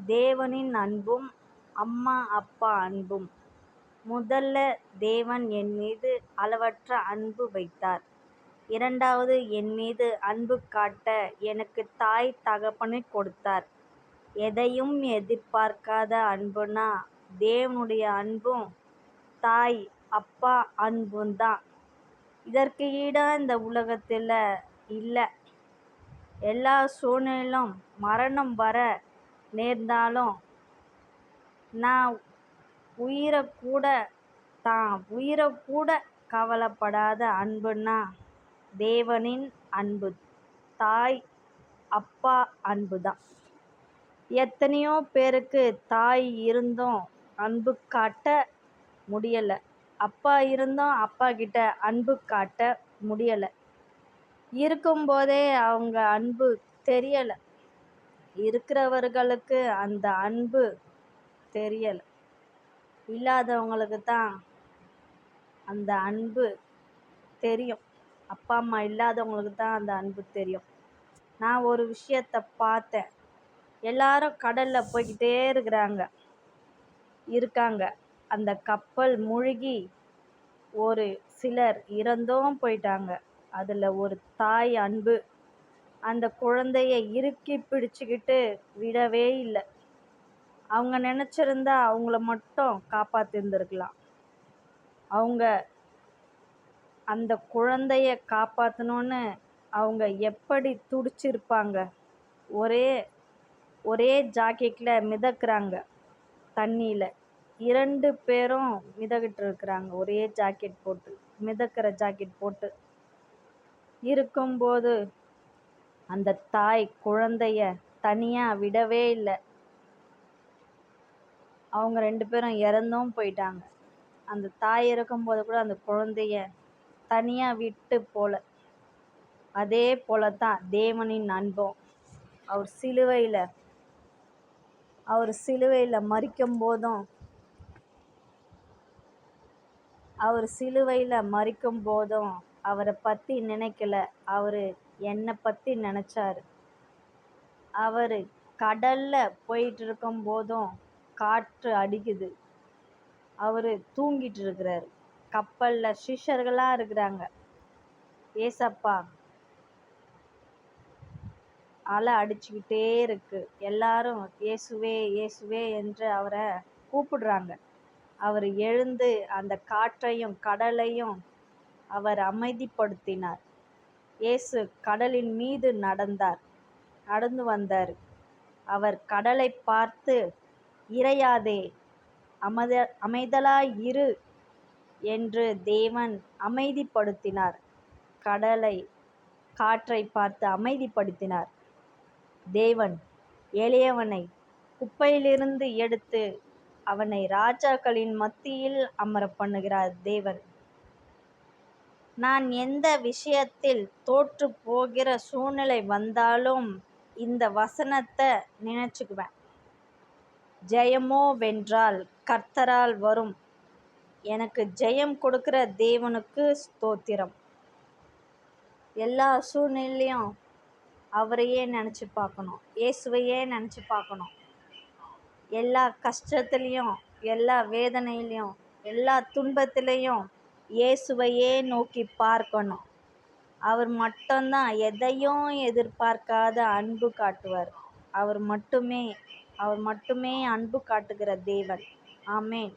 தேவனின் அன்பும் அம்மா அப்பா அன்பும். முதல்ல தேவன் என் மீது அளவற்ற அன்பு வைத்தார். இரண்டாவது, என் மீது அன்பு காட்ட எனக்கு தாய் தகப்பனை கொடுத்தார். எதையும் எதிர்பார்க்காத அன்புனா தேவனுடைய அன்பும் தாய் அப்பா அன்பும் தான். இதற்கு ஈடா இந்த உலகத்தில் இல்லை. எல்லா சூழ்நிலையிலும் மரணம் வர நேர்ந்தாலும் நான் உயிரை கூட கவலைப்படாத அன்புனா தேவனின் அன்பு, தாய் அப்பா அன்பு தான். எத்தனையோ பேருக்கு தாய் இருந்தும் அன்பு காட்ட முடியலை, அப்பா இருந்தும் அப்பா கிட்ட அன்பு காட்ட முடியலை. இருக்கும்போதே அவங்க அன்பு தெரியலை. இருக்கிறவர்களுக்கு அந்த அன்பு தெரியலை. இல்லாதவங்களுக்கு தான் அந்த அன்பு தெரியும். அப்பா அம்மா இல்லாதவங்களுக்கு தான் அந்த அன்பு தெரியும். நான் ஒரு விஷயத்தை பார்த்தேன். எல்லாரும் கடலில் போய்கிட்டே இருக்காங்க. அந்த கப்பல் மூழ்கி ஒரு சிலர் இறந்தும் போயிட்டாங்க. அதில் ஒரு தாய் அன்பு அந்த குழந்தைய இறுக்கி பிடிச்சிக்கிட்டு விடவே இல்லை. அவங்க நினச்சிருந்தா அவங்கள மட்டும் காப்பாற்றிருந்துருக்கலாம். அவங்க அந்த குழந்தைய காப்பாற்றணுன்னு அவங்க எப்படி துடிச்சிருப்பாங்க. ஒரே ஜாக்கெட்டில் மிதக்கிறாங்க தண்ணியில். 2 பேரும் மிதக்கிட்டு இருக்கிறாங்க ஒரே ஜாக்கெட் போட்டு, மிதக்கிற ஜாக்கெட் போட்டு இருக்கும்போது அந்த தாய் குழந்தைய தனியாக விடவே இல்லை. அவங்க 2 பேரும் இறந்தும் போயிட்டாங்க. அந்த தாய் இருக்கும்போது கூட அந்த குழந்தைய தனியாக விட்டு போல. அதே போல தான் தேவனின் அன்பும். அவர் சிலுவையில் மரிக்கும் போதும் அவரை பற்றி நினைக்கல. அவர் என்னை பற்றி நினச்சாரு. அவர் கடலில் போயிட்டு இருக்கும் போதும் காற்று அடிக்குது, அவர் தூங்கிட்டு இருக்கிறாரு. கப்பலில் சிஷ்யர்களாக இருக்கிறாங்க. ஏசப்பா அலை அடிச்சுக்கிட்டே இருக்கு. எல்லாரும் இயேசுவே இயேசுவே என்று அவரை கூப்பிடுறாங்க. அவர் எழுந்து அந்த காற்றையும் கடலையும் அவர் அமைதிப்படுத்தினார். இயேசு கடலின் மீது நடந்து வந்தார். அவர் கடலை பார்த்து, இறையாதே, அமைதலாய் இரு என்று தேவன் அமைதிப்படுத்தினார். காற்றை பார்த்து அமைதிப்படுத்தினார். தேவன் எளியவனை குப்பையிலிருந்து எடுத்து அவனை ராஜாக்களின் மத்தியில் அமர பண்ணுகிறார். தேவன், நான் எந்த விஷயத்தில் தோற்று போகிற சூழ்நிலை வந்தாலும் இந்த வசனத்தை நினைச்சுக்குவேன். ஜெயமோ வென்றால் கர்த்தரால் வரும். எனக்கு ஜெயம் கொடுக்கிற தேவனுக்கு ஸ்தோத்திரம். எல்லா சூழ்நிலையும் அவரையே நினச்சி பார்க்கணும், இயேசுவையே நினச்சி பார்க்கணும். எல்லா கஷ்டத்துலேயும், எல்லா வேதனையிலையும், எல்லா துன்பத்திலையும் இயேசுவையே நோக்கி பார்க்கணும். அவர் மட்டும்தான் எதையும் எதிர்பார்க்காத அன்பு காட்டுவார். அவர் மட்டுமே அன்பு காட்டுகிற தேவன். ஆமென்.